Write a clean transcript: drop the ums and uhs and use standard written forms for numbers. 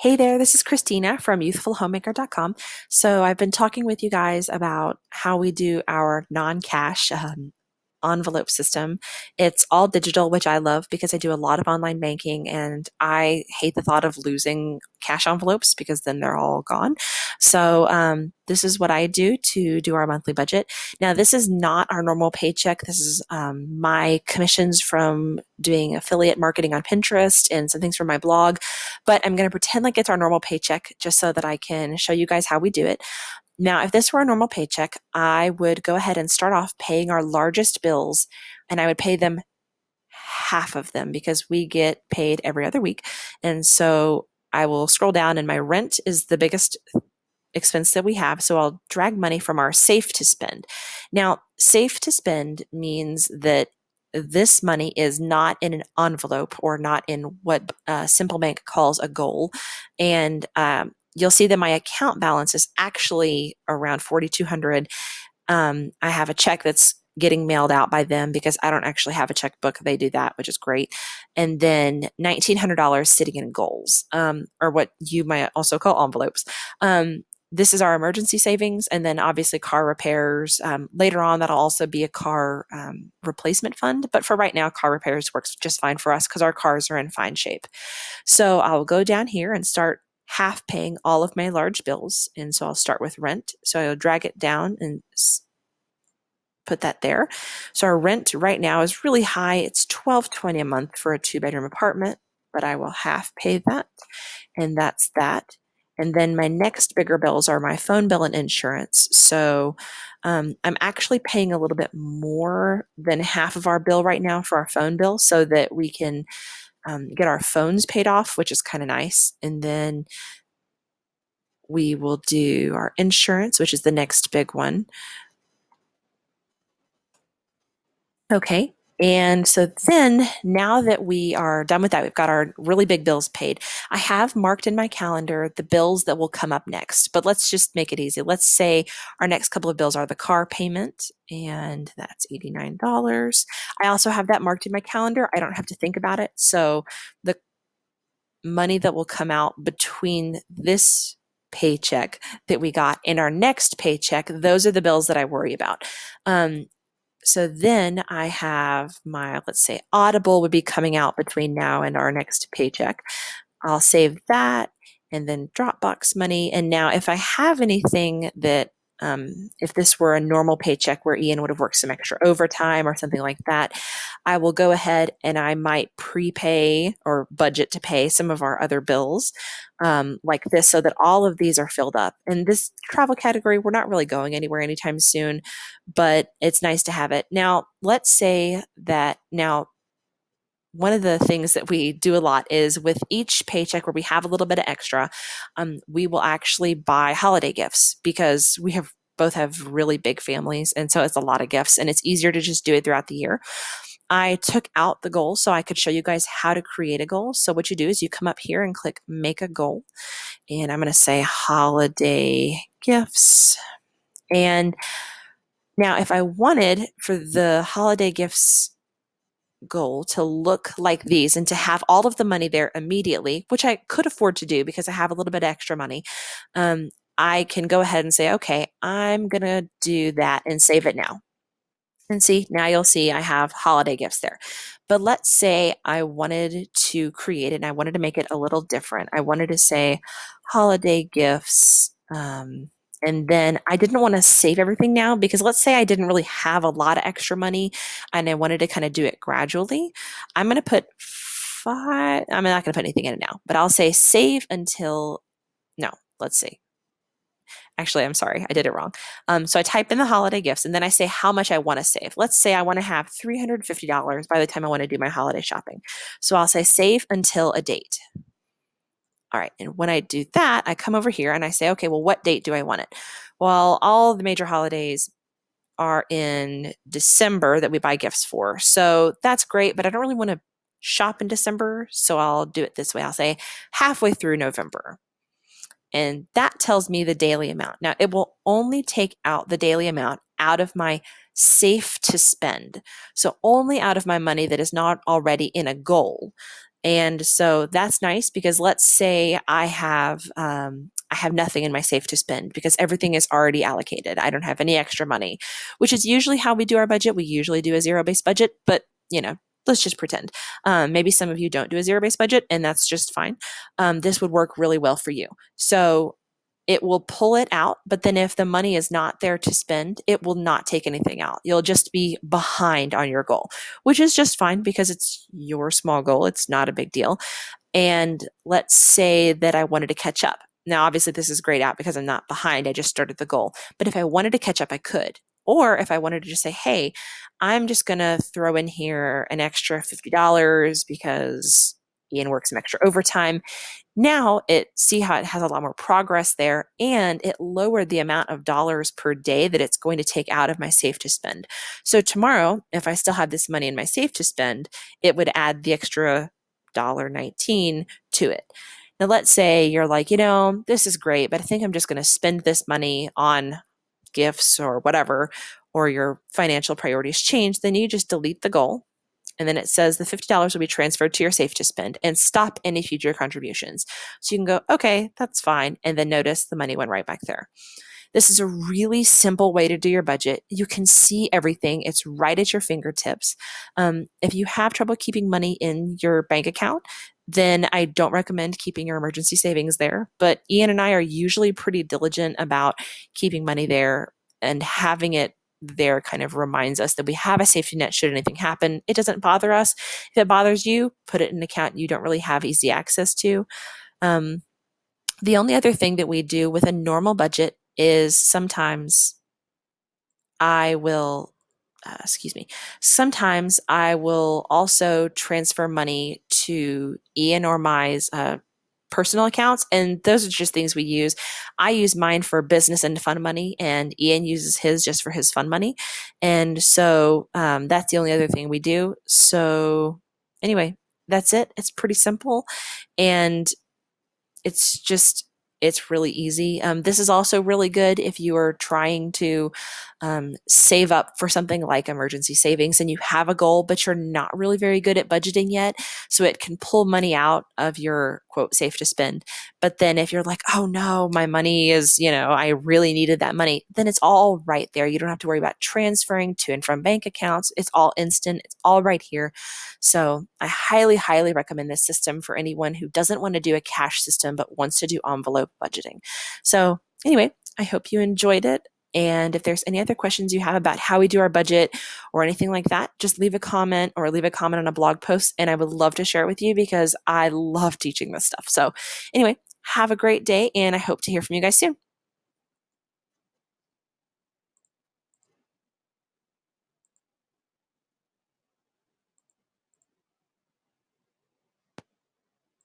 Hey there, this is Christina from youthfulhomemaker.com. So I've been talking with you guys about how we do our non-cash envelope system. It's all digital, which I love because I do a lot of online banking and I hate the thought of losing cash envelopes because then they're all gone. So this is what I do to do our monthly budget. Now, this is not our normal paycheck. This is my commissions from doing affiliate marketing on Pinterest and some things from my blog. But I'm going to pretend like it's our normal paycheck just so that I can show you guys how we do it. Now, if this were a normal paycheck, I would go ahead and start off paying our largest bills, and I would pay them half of them because we get paid every other week. And so I will scroll down, and my rent is the biggest expense that we have. So I'll drag money from our safe to spend. Now, safe to spend means that this money is not in an envelope or not in what Simple Bank calls a goal. And you'll see that my account balance is actually around 4,200. I have a check that's getting mailed out by them because I don't actually have a checkbook. They do that, which is great. And then $1,900 sitting in goals, or what you might also call envelopes. This is our emergency savings, and then obviously car repairs. Later on, that'll also be a car replacement fund. But for right now, car repairs works just fine for us because our cars are in fine shape. So I'll go down here and start half paying all of my large bills. And so I'll start with rent. So I'll drag it down and put that there. So our rent right now is really high. It's $1,220 a month for a 2-bedroom apartment, but I will half pay that, and that's that. And then my next bigger bills are my phone bill and insurance. So I'm actually paying a little bit more than half of our bill right now for our phone bill so that we can get our phones paid off, which is kind of nice. And then we will do our insurance, which is the next big one. Okay. And so then now that we are done with that, we've got our really big bills paid. I have marked in my calendar the bills that will come up next, but let's just make it easy. Let's say our next couple of bills are the car payment, and that's $89. I also have that marked in my calendar. I don't have to think about it. So the money that will come out between this paycheck that we got and our next paycheck, those are the bills that I worry about. So then I have my, let's say, Audible would be coming out between now and our next paycheck. I'll save that and then Dropbox money. And now if I have anything that, if this were a normal paycheck where Ian would have worked some extra overtime or something like that, I will go ahead and I might prepay or budget to pay some of our other bills like this so that all of these are filled up. And this travel category, we're not really going anywhere anytime soon, but it's nice to have it. Now, let's say that now one of the things that we do a lot is with each paycheck where we have a little bit of extra, we will actually buy holiday gifts because we have both have really big families. And so it's a lot of gifts and it's easier to just do it throughout the year. I took out the goal so I could show you guys how to create a goal. So what you do is you come up here and click make a goal. And I'm going to say holiday gifts. And now if I wanted for the holiday gifts goal to look like these and to have all of the money there immediately, which I could afford to do because I have a little bit extra money, I can go ahead and say, okay, I'm going to do that and save it now. And see, now you'll see I have holiday gifts there. But let's say I wanted to create it and I wanted to make it a little different. I wanted to say holiday gifts. And then I didn't want to save everything now because let's say I didn't really have a lot of extra money and I wanted to kind of do it gradually. I'm going to put five, I'm not going to put anything in it now, but I'll say save until, no, let's see. Actually, I'm sorry, I did it wrong. So I type in the holiday gifts and then I say how much I want to save. Let's say I want to have $350 by the time I want to do my holiday shopping. So I'll say save until a date. All right, and when I do that, I come over here and I say, okay, well, what date do I want it? Well, all the major holidays are in December that we buy gifts for. So that's great, but I don't really want to shop in December. So I'll do it this way. I'll say halfway through November. And that tells me the daily amount. Now, it will only take out the daily amount out of my safe to spend. So only out of my money that is not already in a goal. And so that's nice because let's say I have nothing in my safe to spend because everything is already allocated. I don't have any extra money, which is usually how we do our budget. We usually do a zero-based budget, but let's just pretend. Maybe some of you don't do a zero-based budget, and that's just fine. This would work really well for you. So it will pull it out, but then if the money is not there to spend, it will not take anything out. You'll just be behind on your goal, which is just fine because it's your small goal. It's not a big deal. And let's say that I wanted to catch up. Now, obviously, this is grayed out because I'm not behind. I just started the goal. But if I wanted to catch up, I could. Or if I wanted to just say, hey, I'm just going to throw in here an extra $50 because Ian works some extra overtime. Now see how it has a lot more progress there, and it lowered the amount of dollars per day that it's going to take out of my safe to spend. So tomorrow, if I still have this money in my safe to spend, it would add the extra $1.19 to it. Now, let's say you're like, this is great, but I think I'm just going to spend this money on gifts or whatever, or your financial priorities change, then you just delete the goal. And then it says the $50 will be transferred to your safe to spend and stop any future contributions. So you can go, okay, that's fine. And then notice the money went right back there. This is a really simple way to do your budget. You can see everything. It's right at your fingertips. If you have trouble keeping money in your bank account, then I don't recommend keeping your emergency savings there. But Ian and I are usually pretty diligent about keeping money there, and having it there kind of reminds us that we have a safety net should anything happen. It doesn't bother us. If it bothers you, put it in an account you don't really have easy access to. Um, the only other thing that we do with a normal budget is sometimes I will, sometimes I will also transfer money to Ian or my's personal accounts. And those are just things we use. I use mine for business and fun money, and Ian uses his just for his fun money. And so that's the only other thing we do. So, anyway, that's it. It's pretty simple. And it's just it's really easy. This is also really good if you are trying to save up for something like emergency savings and you have a goal, but you're not really very good at budgeting yet. So it can pull money out of your quote safe to spend. But then if you're like, oh no, my money is, I really needed that money, then it's all right there. You don't have to worry about transferring to and from bank accounts. It's all instant. It's all right here. So I highly, highly recommend this system for anyone who doesn't want to do a cash system but wants to do envelope budgeting. So anyway, I hope you enjoyed it. And if there's any other questions you have about how we do our budget or anything like that, just leave a comment or leave a comment on a blog post, and I would love to share it with you because I love teaching this stuff. So anyway, have a great day, and I hope to hear from you guys soon.